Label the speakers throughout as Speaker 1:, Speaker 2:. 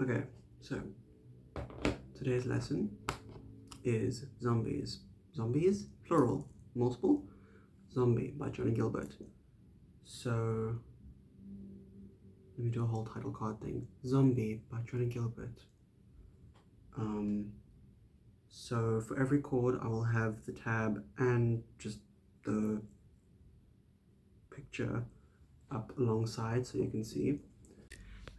Speaker 1: Okay, so today's lesson is Zombies. Zombies? Plural. Multiple? Zombie by Johnnie Guilbert. So, let me do a whole title card thing. Zombie by Johnnie Guilbert. So for every chord I will have the tab and just the picture up alongside so you can see.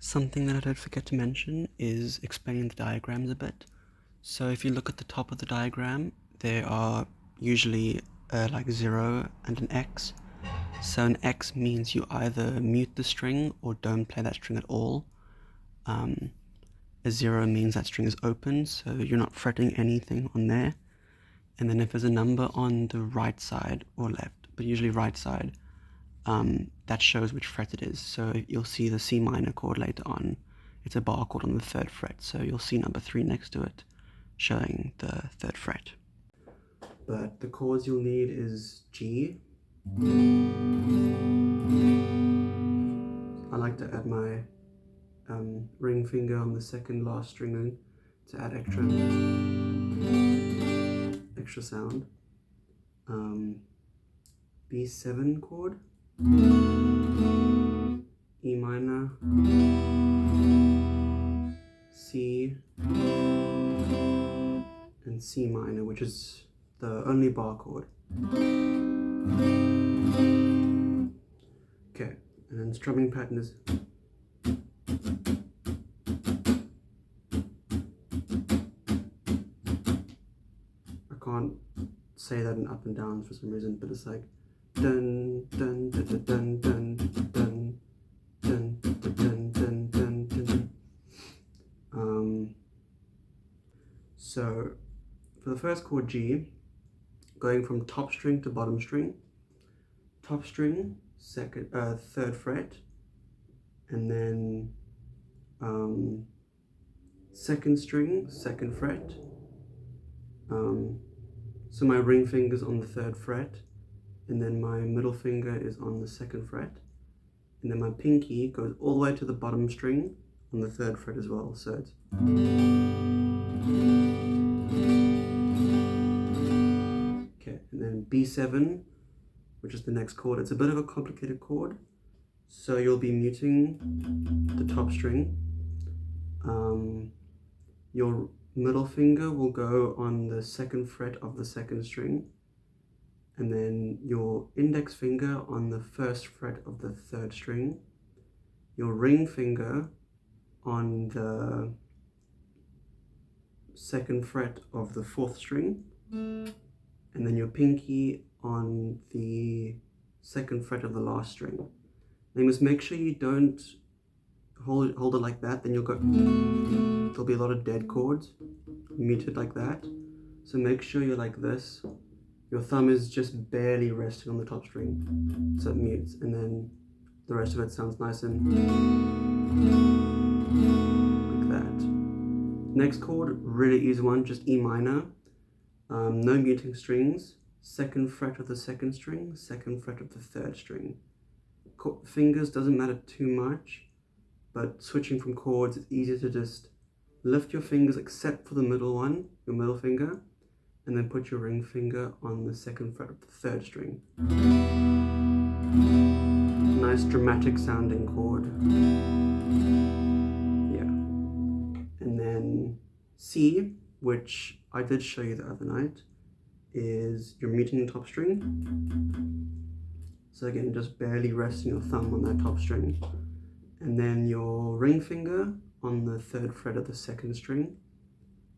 Speaker 1: Something that I did forget to mention is explaining the diagrams a bit. So if you look at the top of the diagram, there are usually like 0 and an X. So an X means you either mute the string or don't play that string at all. A 0 means that string is open, so you're not fretting anything on there. And then if there's a number on the right side or left, but usually right side, that shows which fret it is. So you'll see the C minor chord later on. It's a bar chord on the 3rd fret, so you'll see number 3 next to it, showing the 3rd fret. But the chords you'll need is G. I like to add my ring finger on the 2nd last string to add extra sound. B7 chord, E minor, C, and C minor, which is the only bar chord. Okay, and then strumming pattern is I can't say that in up and down for some reason, but it's like dun dun dun dun dun dun dun dun dun dun dun dun. So for the first chord G, going from top string to bottom string, top string, 3rd fret, and then 2nd string, 2nd fret. So my ring finger's on the 3rd fret, and then my middle finger is on the 2nd fret, and then my pinky goes all the way to the bottom string on the 3rd fret as well. So it's okay, and then B7, which is the next chord. It's a bit of a complicated chord, so you'll be muting the top string. Your middle finger will go on the 2nd fret of the 2nd string, and then your index finger on the 1st fret of the 3rd string, your ring finger on the 2nd fret of the 4th string, and then your pinky on the 2nd fret of the last string. Now you must make sure you don't hold it like that, then there'll be a lot of dead chords muted like that. So make sure you're like this. Your thumb is just barely resting on the top string, so it mutes, and then the rest of it sounds nice and like that. Next chord, really easy one, just E minor. No muting strings, 2nd fret of the 2nd string, 2nd fret of the 3rd string. Fingers doesn't matter too much, but switching from chords, it's easier to just lift your fingers except for the middle one, your middle finger, and then put your ring finger on the 2nd fret of the 3rd string. Nice dramatic sounding chord. Yeah. And then C, which I did show you the other night, is you're muting the top string. So again, just barely resting your thumb on that top string. And then your ring finger on the 3rd fret of the 2nd string,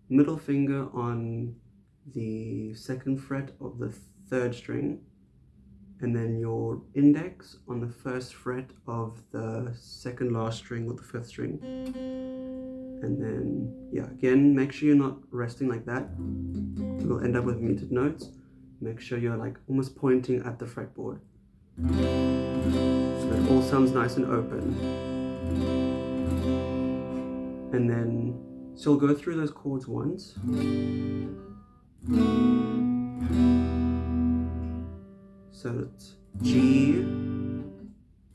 Speaker 1: middle finger on the 2nd fret of the 3rd string, and then your index on the 1st fret of the 2nd last string or the 5th string. And then, yeah, again, make sure you're not resting like that. You'll end up with muted notes. Make sure you're like almost pointing at the fretboard, so that it all sounds nice and open. And then, so we'll go through those chords once. So it's G,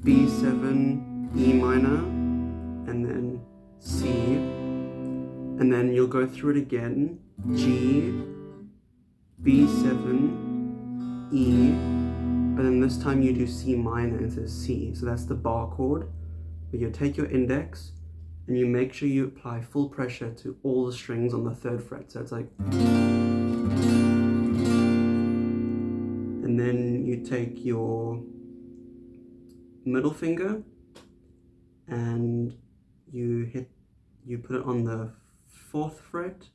Speaker 1: B7, E minor, and then C, And then you'll go through it again. G, B7, E, but then this time you do C minor instead of C. So that's the bar chord. But you take your index and you make sure you apply full pressure to all the strings on the 3rd fret. So it's like, and then you take your middle finger and you put it on the 4th fret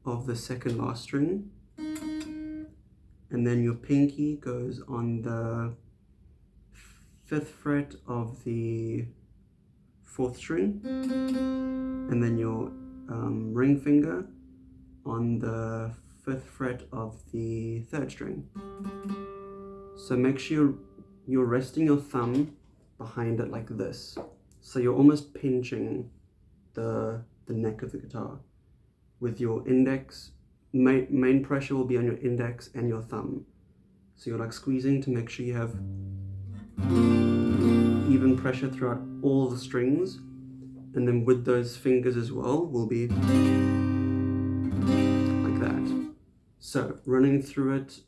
Speaker 1: of the 2nd last string, and then your pinky goes on the 5th fret of the 4th string, and then your ring finger on the 5th fret of the 3rd string. So make sure you're resting your thumb behind it like this. So you're almost pinching the neck of the guitar with your index. Main pressure will be on your index and your thumb. So you're like squeezing to make sure you have even pressure throughout all the strings. And then with those fingers as well will be like that. So running through it,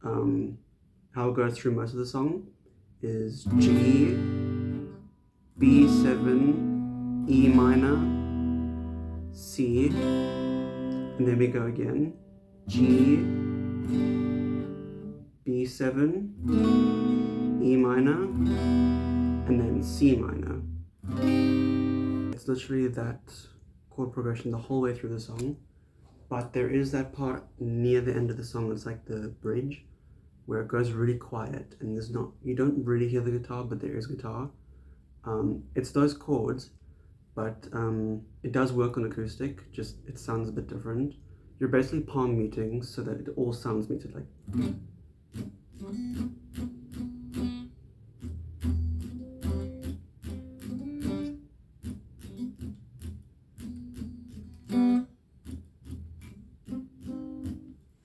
Speaker 1: how it goes through most of the song is G, B7, E minor, C, and then we go again, G, B7, E minor, and then C minor. It's literally that chord progression the whole way through the song, but there is that part near the end of the song, it's like the bridge, where it goes really quiet and you don't really hear the guitar, but there is guitar. It's those chords, but it does work on acoustic, just it sounds a bit different. You're basically palm muting so that it all sounds muted like.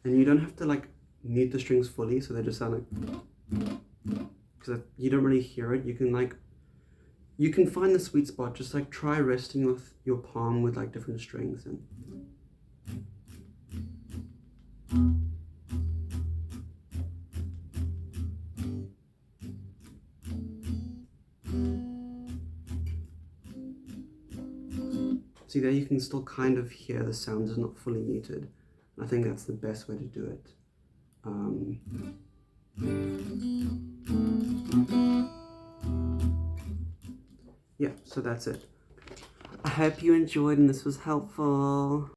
Speaker 1: And you don't have to like mute the strings fully so they just sound like, because you don't really hear it. You can find the sweet spot. Just like try resting with your palm with like different strings and see there you can still kind of hear the sound is not fully muted. I think that's the best way to do it. Yeah, so that's it. I hope you enjoyed and this was helpful.